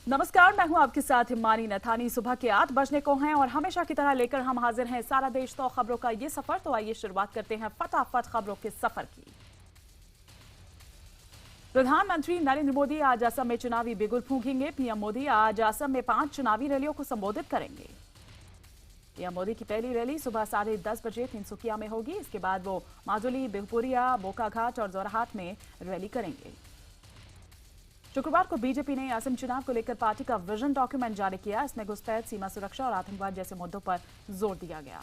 नमस्कार, मैं हूं आपके साथ हिमानी नथानी। सुबह के 8 बजने को हैं और हमेशा की तरह लेकर हम हाजिर हैं सारा देश तो खबरों का ये सफर। तो आइए शुरुआत करते हैं फटाफट खबरों के सफर की। प्रधानमंत्री नरेंद्र मोदी आज असम में चुनावी बिगुल फूंकेंगे। पीएम मोदी आज असम में 5 चुनावी रैलियों को संबोधित करेंगे। पीएम मोदी की पहली रैली सुबह 10:30 बजे तिनसुकिया में होगी। इसके बाद वो माजुली, बिहपुरिया, बोकाघाट और जोरहाट में रैली करेंगे। शुक्रवार को बीजेपी ने असम चुनाव को लेकर पार्टी का विजन डॉक्यूमेंट जारी किया। इसमें घुसपैठ, सीमा सुरक्षा और आतंकवाद जैसे मुद्दों पर जोर दिया गया।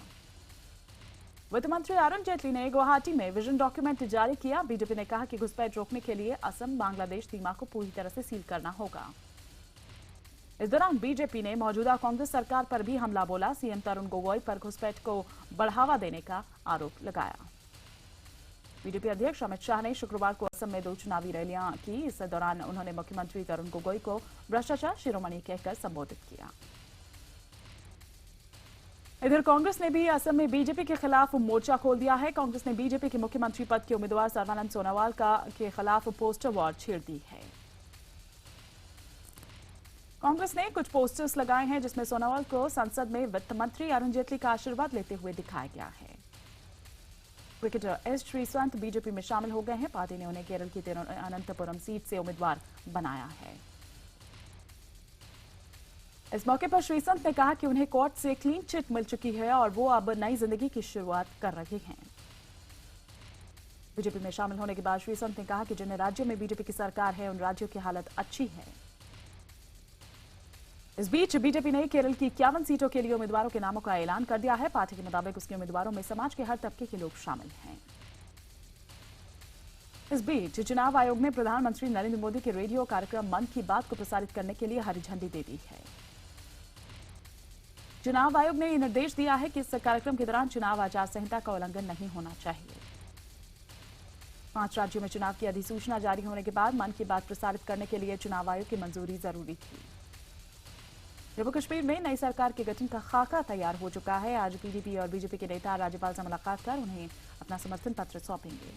वित्त मंत्री अरुण जेटली ने गुवाहाटी में विजन डॉक्यूमेंट जारी किया। बीजेपी ने कहा कि घुसपैठ रोकने के लिए असम बांग्लादेश सीमा को पूरी तरह से सील करना होगा। इस दौरान बीजेपी ने मौजूदा कांग्रेस सरकार पर भी हमला बोला। सीएम तरुण गोगोई पर घुसपैठ को बढ़ावा देने का आरोप लगाया। बीजेपी अध्यक्ष अमित शाह ने शुक्रवार को असम में 2 चुनावी रैलियां की। इस दौरान उन्होंने मुख्यमंत्री तरुण गोगोई को भ्रष्टाचार शिरोमणि कहकर संबोधित किया। इधर कांग्रेस ने भी असम में बीजेपी के खिलाफ मोर्चा खोल दिया है। कांग्रेस ने बीजेपी के मुख्यमंत्री पद के उम्मीदवार सर्बानंद सोनोवाल के खिलाफ पोस्टर वॉर छेड़ दी है। कांग्रेस ने कुछ पोस्टर्स लगाए हैं जिसमें सोनोवाल को संसद में वित्त मंत्री अरुण जेटली का आशीर्वाद लेते हुए दिखाया गया है। क्रिकेटर एस श्रीसंत बीजेपी में शामिल हो गए हैं। पार्टी ने उन्हें केरल की तिरुवनंतपुरम सीट से उम्मीदवार बनाया है। इस मौके पर श्रीसंत ने कहा कि उन्हें कोर्ट से क्लीन चिट मिल चुकी है और वो अब नई जिंदगी की शुरुआत कर रहे हैं। बीजेपी में शामिल होने के बाद श्रीसंत ने कहा कि जिन राज्यों में बीजेपी की सरकार है उन राज्यों की हालत अच्छी है। इस बीच बीजेपी ने केरल की 51 सीटों के लिए उम्मीदवारों के नामों का ऐलान कर दिया है। पार्टी के मुताबिक उसके उम्मीदवारों में समाज के हर तबके के लोग शामिल हैं। इस बीच चुनाव आयोग ने प्रधानमंत्री नरेंद्र मोदी के रेडियो कार्यक्रम मन की बात को प्रसारित करने के लिए हरी झंडी दे दी है। चुनाव आयोग ने निर्देश दिया है कि इस कार्यक्रम के दौरान चुनाव आचार संहिता का उल्लंघन नहीं होना चाहिए। 5 राज्यों में चुनाव की अधिसूचना जारी होने के बाद मन की बात प्रसारित करने के लिए चुनाव आयोग की मंजूरी जरूरी थी। जम्मू कश्मीर में नई सरकार के गठन का खाका तैयार हो चुका है। आज पीडीपी और बीजेपी के नेता राज्यपाल से मुलाकात कर उन्हें अपना समर्थन पत्र सौंपेंगे।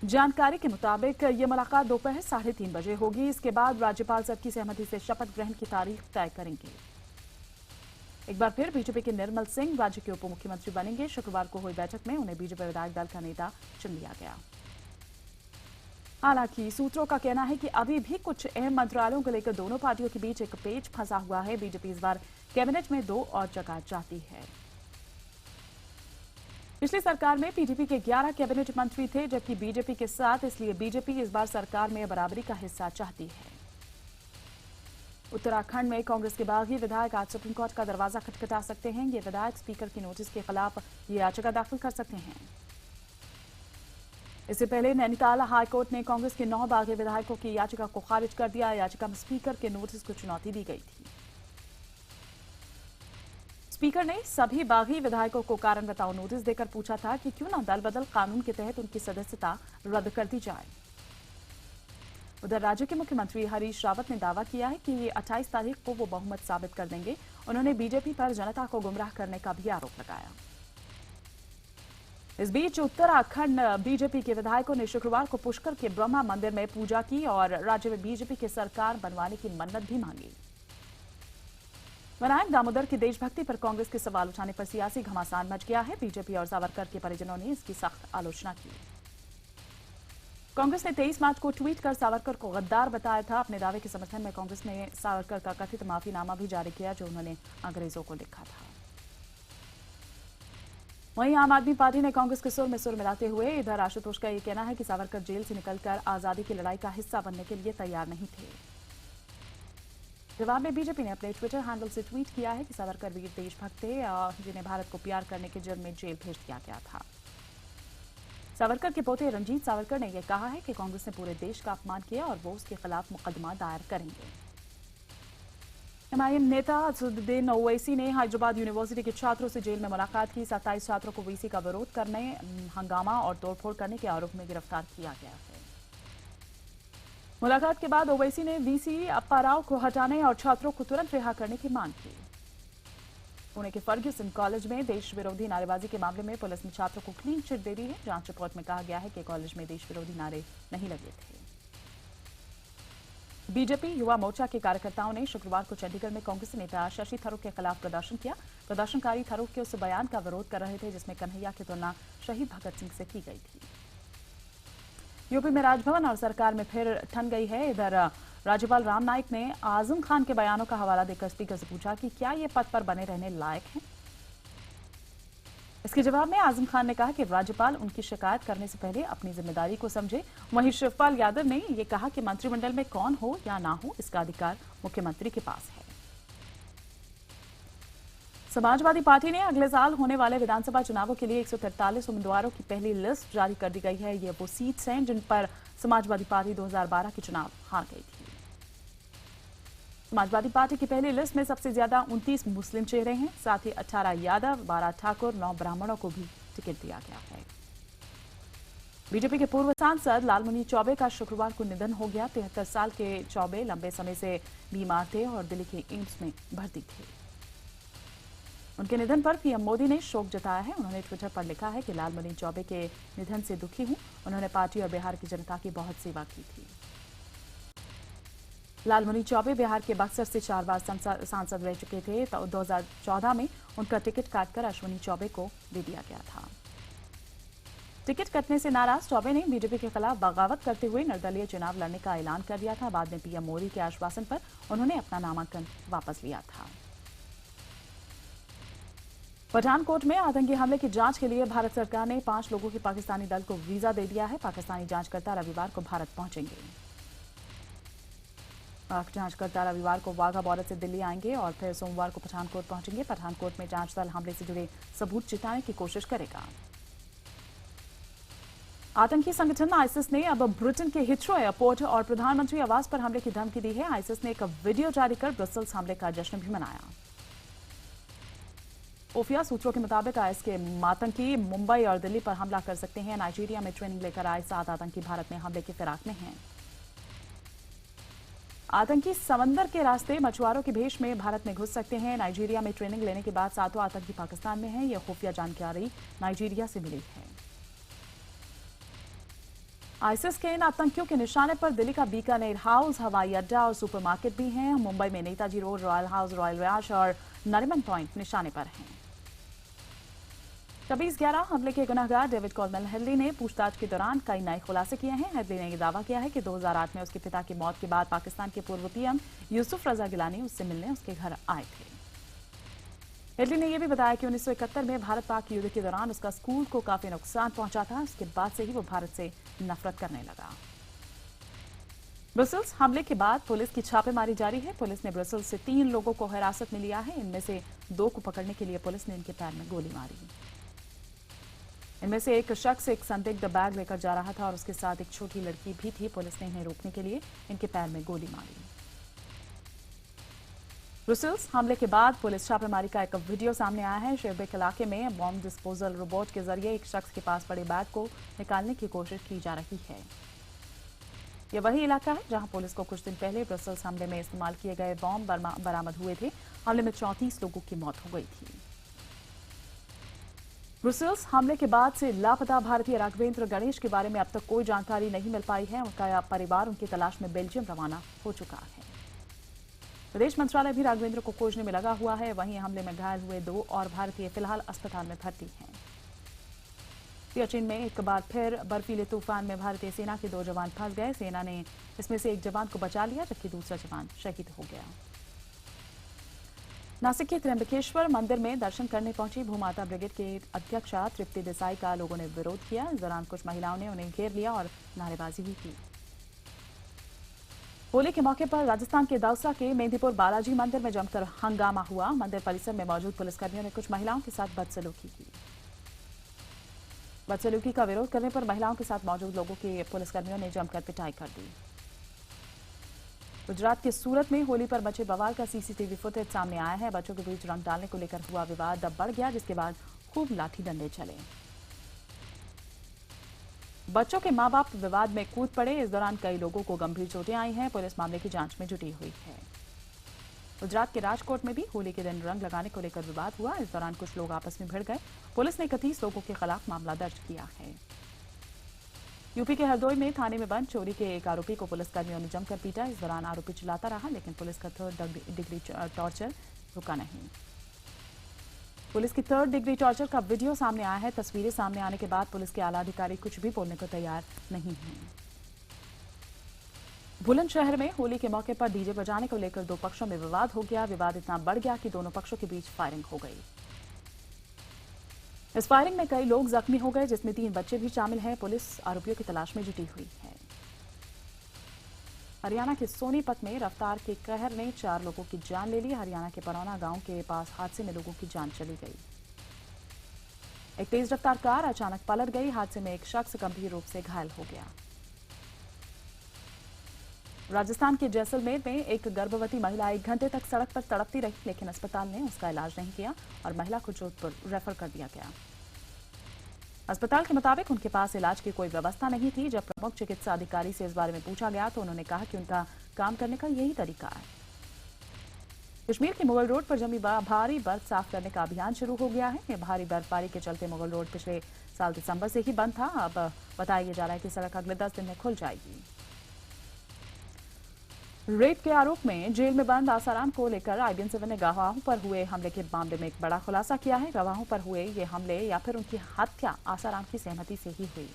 जानकारी के मुताबिक ये मुलाकात दोपहर 3:30 बजे होगी। इसके बाद राज्यपाल सबकी सहमति से शपथ ग्रहण की तारीख तय करेंगे। एक बार फिर बीजेपी के निर्मल सिंह राज्य के उप मुख्यमंत्री बनेंगे। शुक्रवार को हुई बैठक में उन्हें बीजेपी विधायक दल का नेता चुन लिया गया। हालांकि सूत्रों का कहना है कि अभी भी कुछ अहम मंत्रालयों को लेकर दोनों पार्टियों के बीच एक पेच फंसा हुआ है। बीजेपी इस बार कैबिनेट में 2 और जगह चाहती है। पिछली सरकार में पीडीपी के 11 कैबिनेट मंत्री थे जबकि बीजेपी के 7, इसलिए बीजेपी इस बार सरकार में बराबरी का हिस्सा चाहती है। उत्तराखंड में कांग्रेस के बागी विधायक आज सुप्रीम कोर्ट का दरवाजा खटखटा सकते हैं। ये विधायक स्पीकर की नोटिस के खिलाफ ये याचिका दाखिल कर सकते हैं। इससे पहले नैनीताल हाईकोर्ट ने कांग्रेस के 9 बागी विधायकों की याचिका को खारिज कर दिया। याचिका में स्पीकर के नोटिस को चुनौती दी गई थी। स्पीकर ने सभी बागी विधायकों को कारण बताओ नोटिस देकर पूछा था कि क्यों न दल बदल कानून के तहत उनकी सदस्यता रद्द कर दी जाए। उधर राज्य के मुख्यमंत्री हरीश रावत ने दावा किया है कि 28 तारीख को वो बहुमत साबित कर देंगे। उन्होंने बीजेपी पर जनता को गुमराह करने का भी आरोप लगाया। इस बीच उत्तराखंड बीजेपी के विधायकों ने शुक्रवार को पुष्कर के ब्रह्मा मंदिर में पूजा की और राज्य में बीजेपी की सरकार बनवाने की मन्नत भी मांगी। विनायक दामोदर की देशभक्ति पर कांग्रेस के सवाल उठाने पर सियासी घमासान मच गया है। बीजेपी और सावरकर के परिजनों ने इसकी सख्त आलोचना की। कांग्रेस ने 23 मार्च को ट्वीट कर सावरकर को गद्दार बताया था। अपने दावे के समर्थन में कांग्रेस ने सावरकर का कथित माफीनामा भी जारी किया जो उन्होंने अंग्रेजों को लिखा था। वहीं आम आदमी पार्टी ने कांग्रेस के सुर में सुर मिलाते हुए इधर आशुतोष का यह कहना है कि सावरकर जेल से निकलकर आजादी की लड़ाई का हिस्सा बनने के लिए तैयार नहीं थे। जवाब में बीजेपी ने अपने ट्विटर हैंडल से ट्वीट किया है कि सावरकर वीर देशभक्त थे जिन्हें भारत को प्यार करने के जुर्म में जेल भेज दिया गया था। सावरकर के पोते रंजीत सावरकर ने यह कहा है कि कांग्रेस ने पूरे देश का अपमान किया और वो उसके खिलाफ मुकदमा दायर करेंगे। एमआईएम नेता असदुद्दीन ओवैसी ने हैदराबाद यूनिवर्सिटी के छात्रों से जेल में मुलाकात की। 27 छात्रों को वीसी का विरोध करने, हंगामा और तोड़फोड़ करने के आरोप में गिरफ्तार किया गया है। मुलाकात के बाद ओवैसी ने वीसी अप्पा राव को हटाने और छात्रों को तुरंत रिहा करने की मांग की। पुणे के फर्ग्यूसन कॉलेज में देश विरोधी नारेबाजी के मामले में पुलिस ने छात्रों को क्लीन चिट दे दी है। जांच रिपोर्ट में कहा गया है कि कॉलेज में देश विरोधी नारे नहीं लगे थे। बीजेपी युवा मोर्चा के कार्यकर्ताओं ने शुक्रवार को चंडीगढ़ में कांग्रेस नेता शशि थरूर के खिलाफ प्रदर्शन किया। प्रदर्शनकारी थरूर के उस बयान का विरोध कर रहे थे जिसमें कन्हैया की तुलना शहीद भगत सिंह से की गई थी। यूपी में राजभवन और सरकार में फिर ठन गई है। इधर राज्यपाल राम नाईक ने आजम खान के बयानों का हवाला देकर स्पीकर से पूछा कि क्या ये पद पर बने रहने लायक हैं। इसके जवाब में आजम खान ने कहा कि राज्यपाल उनकी शिकायत करने से पहले अपनी जिम्मेदारी को समझे। वहीं शिवपाल यादव ने यह कहा कि मंत्रिमंडल में कौन हो या ना हो, इसका अधिकार मुख्यमंत्री के पास है। समाजवादी पार्टी ने अगले साल होने वाले विधानसभा चुनावों के लिए 143 उम्मीदवारों की पहली लिस्ट जारी कर दी गई है। ये वो सीट्स हैं जिन पर समाजवादी पार्टी 2012 के चुनाव हार गई थी। समाजवादी पार्टी की पहली लिस्ट में सबसे ज्यादा 29 मुस्लिम चेहरे हैं। साथ ही 18 यादव, 12 ठाकुर, 9 ब्राह्मणों को भी टिकट दिया गया है। बीजेपी के पूर्व सांसद लालमुनि चौबे का शुक्रवार को निधन हो गया। 73 साल के चौबे लंबे समय से बीमार थे और दिल्ली के एम्स में भर्ती थे। उनके निधन पर पीएम मोदी ने शोक जताया है। उन्होंने ट्विटर पर लिखा है कि लालमुनि चौबे के निधन से दुखी हूं। उन्होंने पार्टी और बिहार की जनता की बहुत सेवा की थी। लालमुनि चौबे बिहार के बक्सर से 4 बार सांसद रह चुके थे। तो 2014 में उनका टिकट काटकर अश्विनी चौबे को दे दिया गया था। टिकट कटने से नाराज चौबे ने बीजेपी के खिलाफ बगावत करते हुए निर्दलीय चुनाव लड़ने का ऐलान कर दिया था। बाद में पीएम मोदी के आश्वासन पर उन्होंने अपना नामांकन वापस लिया था। पठानकोट में आतंकी हमले की जांच के लिए भारत सरकार ने 5 लोगों के पाकिस्तानी दल को वीजा दे दिया है। पाकिस्तानी जांचकर्ता रविवार को भारत पहुंचेंगे। जांचकर्ता रविवार को वाघा बॉर्डर से दिल्ली आएंगे और फिर सोमवार को पठानकोट पहुंचेंगे। पठानकोट में जांच दल हमले से जुड़े सबूत जुटाने की कोशिश करेगा। आतंकी संगठन आईसिस ने अब ब्रिटेन के हिथ्रो एयरपोर्ट और प्रधानमंत्री आवास पर हमले की धमकी दी है। आईसिस ने एक वीडियो जारी कर ब्रसेल्स हमले का जश्न भी मनाया। खुफिया सूत्रों के मुताबिक आईएस के आतंकी मुंबई और दिल्ली पर हमला कर सकते हैं। नाइजीरिया में ट्रेनिंग लेकर आए 7 आतंकी भारत में हमले की फिराक में हैं। आतंकी समंदर के रास्ते मछुआरों के भेष में भारत में घुस सकते हैं। नाइजीरिया में ट्रेनिंग लेने के बाद 7 आतंकी पाकिस्तान में हैं। यह खुफिया जानकारी नाइजीरिया से मिली है। आईसिस के इन आतंकियों के निशाने पर दिल्ली का बीकानेर हाउस, हवाई अड्डा और सुपरमार्केट भी हैं। मुंबई में Netaji road, royal house, royal Vyas और नरीमन पॉइंट निशाने पर हैं। 26/11 हमले के गुनहगार डेविड कॉलमेल हेडली ने पूछताछ के दौरान कई नए खुलासे किए हैं। हेडली ने यह दावा किया है कि 2008 में उसके पिता की मौत के बाद पाकिस्तान के पूर्व पीएम यूसुफ रजा गिलानी उससे मिलने उसके घर आए थे। हेडली ने यह भी बताया कि 1971 में भारत पाक युद्ध के दौरान उसका स्कूल को काफी नुकसान पहुंचा था। उसके बाद से ही वो भारत से नफरत करने लगा। ब्रसेल्स हमले के बाद पुलिस की छापेमारी जारी है। पुलिस ने ब्रसेल्स से 3 लोगों को हिरासत में लिया है। इनमें से 2 को पकड़ने के लिए पुलिस ने इनके पैर में गोली मारी। इनमें से एक शख्स एक संदिग्ध बैग लेकर जा रहा था और उसके साथ एक छोटी लड़की भी थी। पुलिस ने इन्हें रोकने के लिए इनके पैर में गोली मारी। ब्रसेल्स हमले के बाद पुलिस छापेमारी का एक वीडियो सामने आया है। शेरबेक इलाके में बॉम्ब डिस्पोजल रोबोट के जरिए एक शख्स के पास पड़े बैग को निकालने की कोशिश की जा रही है। यह वही इलाका है जहां पुलिस को कुछ दिन पहले ब्रसेल्स हमले में इस्तेमाल किए गए बॉम्ब बरामद हुए थे। हमले में 34 लोगों की मौत हो गई थी। ब्रसेल्स हमले के बाद से लापता भारतीय राघवेंद्र गणेश के बारे में अब तक कोई जानकारी नहीं मिल पाई है। उनका परिवार उनकी तलाश में बेल्जियम रवाना हो चुका है। विदेश मंत्रालय भी राघवेंद्र को खोजने में लगा हुआ है। वहीं हमले में घायल हुए 2 और भारतीय फिलहाल अस्पताल में भर्ती हैं। सियाचिन में एक बार फिर बर्फीले तूफान में भारतीय सेना के 2 जवान फंस गए। सेना ने इसमें से एक जवान को बचा लिया जबकि दूसरा जवान शहीद हो गया। नासिक के त्र्यंबकेश्वर मंदिर में दर्शन करने पहुंची भूमाता ब्रिगेड के अध्यक्षा तृप्ति देसाई का लोगों ने विरोध किया। इस दौरान कुछ महिलाओं ने उन्हें घेर लिया और नारेबाजी भी की। होली के मौके पर राजस्थान के दौसा के मेहंदीपुर बालाजी मंदिर में जमकर हंगामा हुआ। मंदिर परिसर में मौजूद पुलिसकर्मियों ने कुछ महिलाओं के साथ बदसलूकी की। बदसलूकी का विरोध करने पर महिलाओं के साथ मौजूद लोगों के पुलिसकर्मियों ने जमकर पिटाई कर दी। गुजरात के सूरत में होली पर मचे बवाल का सीसीटीवी फुटेज सामने आया है। बच्चों के बीच रंग डालने को लेकर हुआ विवाद अब बढ़ गया, जिसके बाद खूब लाठी डंडे चले। बच्चों के मां बाप विवाद में कूद पड़े। इस दौरान कई लोगों को गंभीर चोटें आई हैं। पुलिस मामले की जांच में जुटी हुई है। गुजरात के राजकोट में भी होली के दिन रंग लगाने को लेकर विवाद हुआ। इस दौरान कुछ लोग आपस में भिड़ गए। पुलिस ने 31 लोगों के खिलाफ मामला दर्ज किया है। यूपी के हरदोई में थाने में बंद चोरी के एक आरोपी को पुलिसकर्मियों ने जमकर पीटा। इस दौरान आरोपी चिल्लाता रहा, लेकिन पुलिस का 3rd डिग्री टॉर्चर रुका नहीं। पुलिस की 3rd डिग्री टॉर्चर का वीडियो सामने आया है। तस्वीरें सामने आने के बाद पुलिस के आला अधिकारी कुछ भी बोलने को तैयार नहीं हैं। बुलंदशहर में होली के मौके पर डीजे बजाने को लेकर 2 पक्षों में विवाद हो गया। विवाद इतना बढ़ गया कि दोनों पक्षों के बीच फायरिंग हो गई। इस फायरिंग में कई लोग जख्मी हो गए, जिसमें 3 बच्चे भी शामिल हैं। पुलिस आरोपियों की तलाश में जुटी हुई है। हरियाणा के सोनीपत में रफ्तार के कहर ने 4 लोगों की जान ले ली। हरियाणा के परौना गांव के पास हादसे में लोगों की जान चली गई। एक तेज रफ्तार कार अचानक पलट गई। हादसे में एक शख्स गंभीर रूप से घायल हो गया। राजस्थान के जैसलमेर में एक गर्भवती महिला 1 घंटे तक सड़क पर तड़पती रही, लेकिन अस्पताल ने उसका इलाज नहीं किया और महिला को जोधपुर रेफर कर दिया गया। अस्पताल के मुताबिक उनके पास इलाज की कोई व्यवस्था नहीं थी। जब प्रमुख चिकित्सा अधिकारी से इस बारे में पूछा गया तो उन्होंने कहा कि उनका काम करने का यही तरीका है। कश्मीर के मुगल रोड पर जमी भारी बर्फ साफ करने का अभियान शुरू हो गया है। यह भारी बर्फबारी के चलते मुगल रोड पिछले साल दिसंबर से ही बंद था। अब बताया जा रहा है कि सड़क अगले 10 दिन में खुल जाएगी। रेप के आरोप में जेल में बंद आसाराम को लेकर IBN7 ने गवाहों पर हुए हमले के मामले में एक बड़ा खुलासा किया है। गवाहों पर हुए ये हमले या फिर उनकी हत्या आसाराम की सहमति से ही हुई।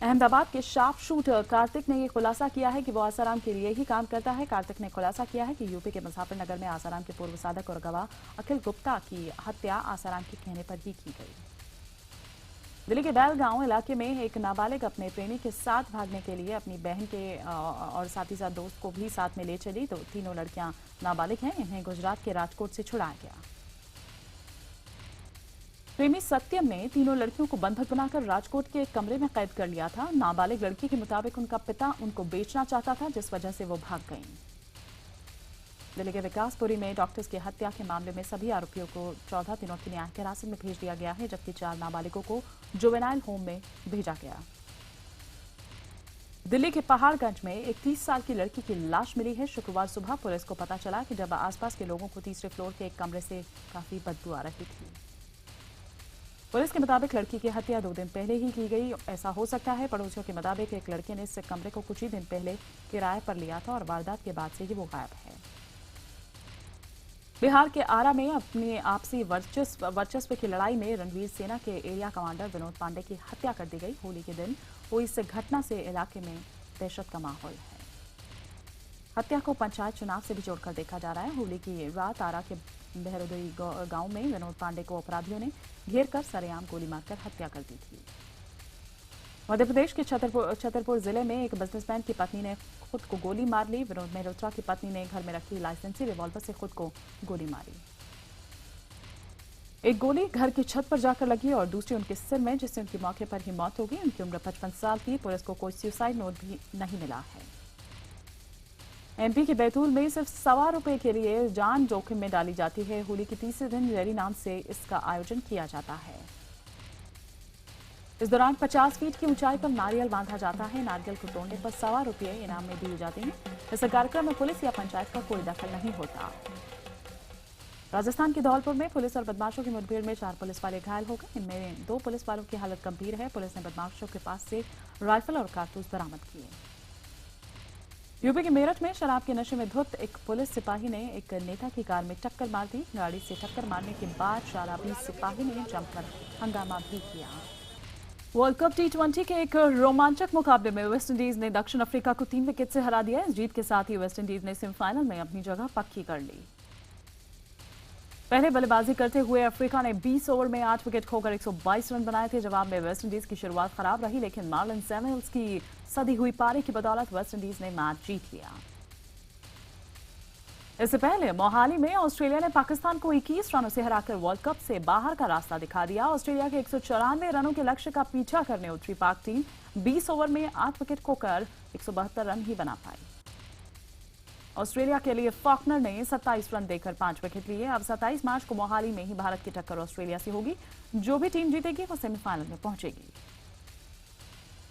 अहमदाबाद के शार्प शूटर कार्तिक ने यह खुलासा किया है कि वो आसाराम के लिए ही काम करता है। कार्तिक ने खुलासा किया है कि यूपी के मुजफ्फरनगर में आसाराम के पूर्व साधक और गवाह अखिल गुप्ता की हत्या आसाराम के कहने पर ही की गई। दिल्ली के बैलगांव इलाके में एक नाबालिग अपने प्रेमी के साथ भागने के लिए अपनी बहन के और साथ ही साथ दोस्त को भी साथ में ले चली। तो 3 लड़कियां नाबालिग हैं। इन्हें गुजरात के राजकोट से छुड़ाया गया। प्रेमी सत्यम ने 3 लड़कियों को बंधक बनाकर राजकोट के एक कमरे में कैद कर लिया था। नाबालिग लड़की के मुताबिक उनका पिता उनको बेचना चाहता था, जिस वजह से वो भाग गईं। दिल्ली के विकासपुरी में डॉक्टर्स की हत्या के मामले में सभी आरोपियों को 14 दिनों की न्यायिक हिरासत में भेज दिया गया है, जबकि 4 नाबालिगों को जुवेनाइल होम में भेजा गया। दिल्ली के पहाड़गंज में एक 30 साल की लड़की की लाश मिली है। शुक्रवार सुबह पुलिस को पता चला कि जब आसपास के लोगों को तीसरे फ्लोर के एक कमरे से काफी बदबू आ रही थी। पुलिस के मुताबिक लड़की की हत्या 2 दिन पहले ही की गई। ऐसा हो सकता है। पड़ोसियों के मुताबिक एक लड़के ने इस कमरे को कुछ ही दिन पहले किराए पर लिया था और वारदात के बाद से ही वो गायब है। बिहार के आरा में अपनी आपसी वर्चस्व की लड़ाई में रणवीर सेना के एरिया कमांडर विनोद पांडे की हत्या कर दी गई। होली के दिन हुई इस घटना से इलाके में दहशत का माहौल है। हत्या को पंचायत चुनाव से भी जोड़कर देखा जा रहा है। होली की रात आरा के बहरोदई गांव में विनोद पांडे को अपराधियों ने घेर कर सरेआम गोली मारकर हत्या कर दी थी। मध्य प्रदेश के छतरपुर जिले में एक बिजनेसमैन की पत्नी ने खुद को गोली मार ली। विनोद मेहरोत्रा की पत्नी ने घर में रखी लाइसेंसी रिवॉल्वर से खुद को गोली मारी। एक गोली घर की छत पर जाकर लगी और दूसरी उनके सिर में, जिससे उनकी मौके पर ही मौत हो गई। उनकी उम्र 55 साल थी। पुलिस को कोई सुसाइड नोट भी नहीं मिला है। MP के बैतूल में सिर्फ ₹1.25 के लिए जान जोखिम में डाली जाती है। होली के तीसरे दिन रैली नाम से इसका आयोजन किया जाता है। इस दौरान 50 फीट की ऊंचाई पर नारियल बांधा जाता है। नारियल को तोड़ने पर ₹1.25 इनाम में दिए जाते हैं। इस कार्यक्रम में पुलिस या पंचायत का कोई दखल नहीं होता। राजस्थान के धौलपुर में पुलिस और बदमाशों की मुठभेड़ में 4 पुलिस वाले घायल हो गए। इनमें 2 पुलिस वालों की हालत गंभीर है। पुलिस ने बदमाशों के पास से राइफल और कारतूस बरामद किए। यूपी के मेरठ में शराब के नशे में धुत एक पुलिस सिपाही ने एक नेता की कार में टक्कर मार दी। गाड़ी से टक्कर मारने के बाद शराबी सिपाही ने जमकर हंगामा भी किया। वर्ल्ड कप T20 के एक रोमांचक मुकाबले में वेस्टइंडीज ने दक्षिण अफ्रीका को 3 विकेट से हरा दिया। इस जीत के साथ ही वेस्टइंडीज ने सेमीफाइनल में अपनी जगह पक्की कर ली। पहले बल्लेबाजी करते हुए अफ्रीका ने 20 ओवर में 8 विकेट खोकर 122 रन बनाए थे। जवाब में वेस्टइंडीज की शुरुआत खराब रही, लेकिन मार्लन सैमुअल्स की सदी हुई पारी की बदौलत वेस्टइंडीज ने मैच जीत लिया। इससे पहले मोहाली में ऑस्ट्रेलिया ने पाकिस्तान को 21 रनों से हराकर वर्ल्ड कप से बाहर का रास्ता दिखा दिया। ऑस्ट्रेलिया के 194 रनों के लक्ष्य का पीछा करने उतरी पाक टीम 20 ओवर में 8 विकेट खोकर 172 रन ही बना पाई। ऑस्ट्रेलिया के लिए फॉकनर ने 27 रन देकर 5 विकेट लिए। अब 27 मार्च को मोहाली में ही भारत की टक्कर ऑस्ट्रेलिया से होगी। जो भी टीम जीतेगी वो सेमीफाइनल में पहुंचेगी।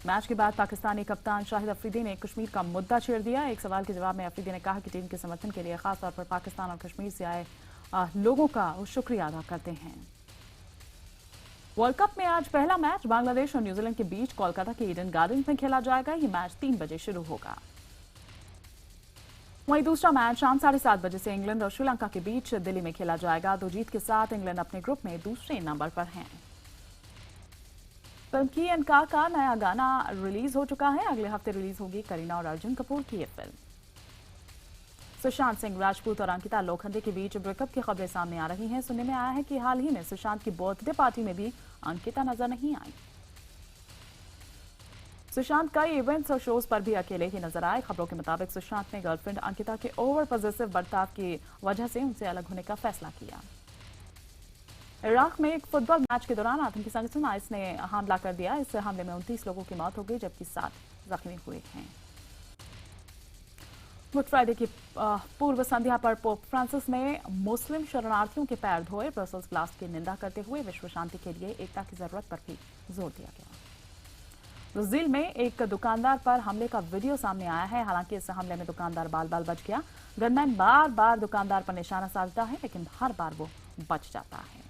मैच के बाद पाकिस्तानी कप्तान शाहिद अफरीदी ने कश्मीर का मुद्दा छेड़ दिया। एक सवाल के जवाब में अफरीदी ने कहा कि टीम के समर्थन के लिए खासतौर पर पाकिस्तान और कश्मीर से आए लोगों का वो शुक्रिया अदा करते हैं। वर्ल्ड कप में आज पहला मैच बांग्लादेश और न्यूजीलैंड के बीच कोलकाता के ईडन गार्डन्स में खेला जाएगा। ये मैच 3 बजे शुरू होगा। वहीं दूसरा मैच शाम 7:30 बजे से इंग्लैंड और श्रीलंका के बीच दिल्ली में खेला जाएगा। 2 जीत के साथ इंग्लैंड अपने ग्रुप में दूसरे नंबर पर हैं। फिल्म की एनका का नया गाना रिलीज हो चुका है। अगले हफ्ते रिलीज होगी करीना और अर्जुन कपूर की ये फिल्म। सुशांत सिंह राजपूत और अंकिता लोखंडे के बीच ब्रेकअप की खबरें सामने आ रही हैं। सुनने में आया है कि हाल ही में सुशांत की बर्थडे पार्टी में भी अंकिता नजर नहीं आई। सुशांत कई इवेंट्स और शोज पर भी अकेले ही नजर आए। खबरों के मुताबिक सुशांत ने गर्लफ्रेंड अंकिता के ओवर पॉजिटिव बर्ताव की वजह से उनसे अलग होने का फैसला किया। इराक में एक फुटबॉल मैच के दौरान आतंकी संगठन आइस ने हमला कर दिया। इस हमले में 29 लोगों की मौत हो गई जबकि 7 जख्मी हुए हैं। गुड फ्राइडे की पूर्व संध्या पर पोप फ्रांसिस ने मुस्लिम शरणार्थियों के पैर धोए। ब्रसल्स ब्लास्ट की निंदा करते हुए विश्व शांति के लिए एकता की जरूरत पर भी जोर दिया गया। ब्राजील में एक दुकानदार पर हमले का वीडियो सामने आया है। हालांकि इस हमले में दुकानदार बाल बाल बच गया। गनमैन बार बार दुकानदार पर निशाना साधता है लेकिन हर बार वो बच जाता है।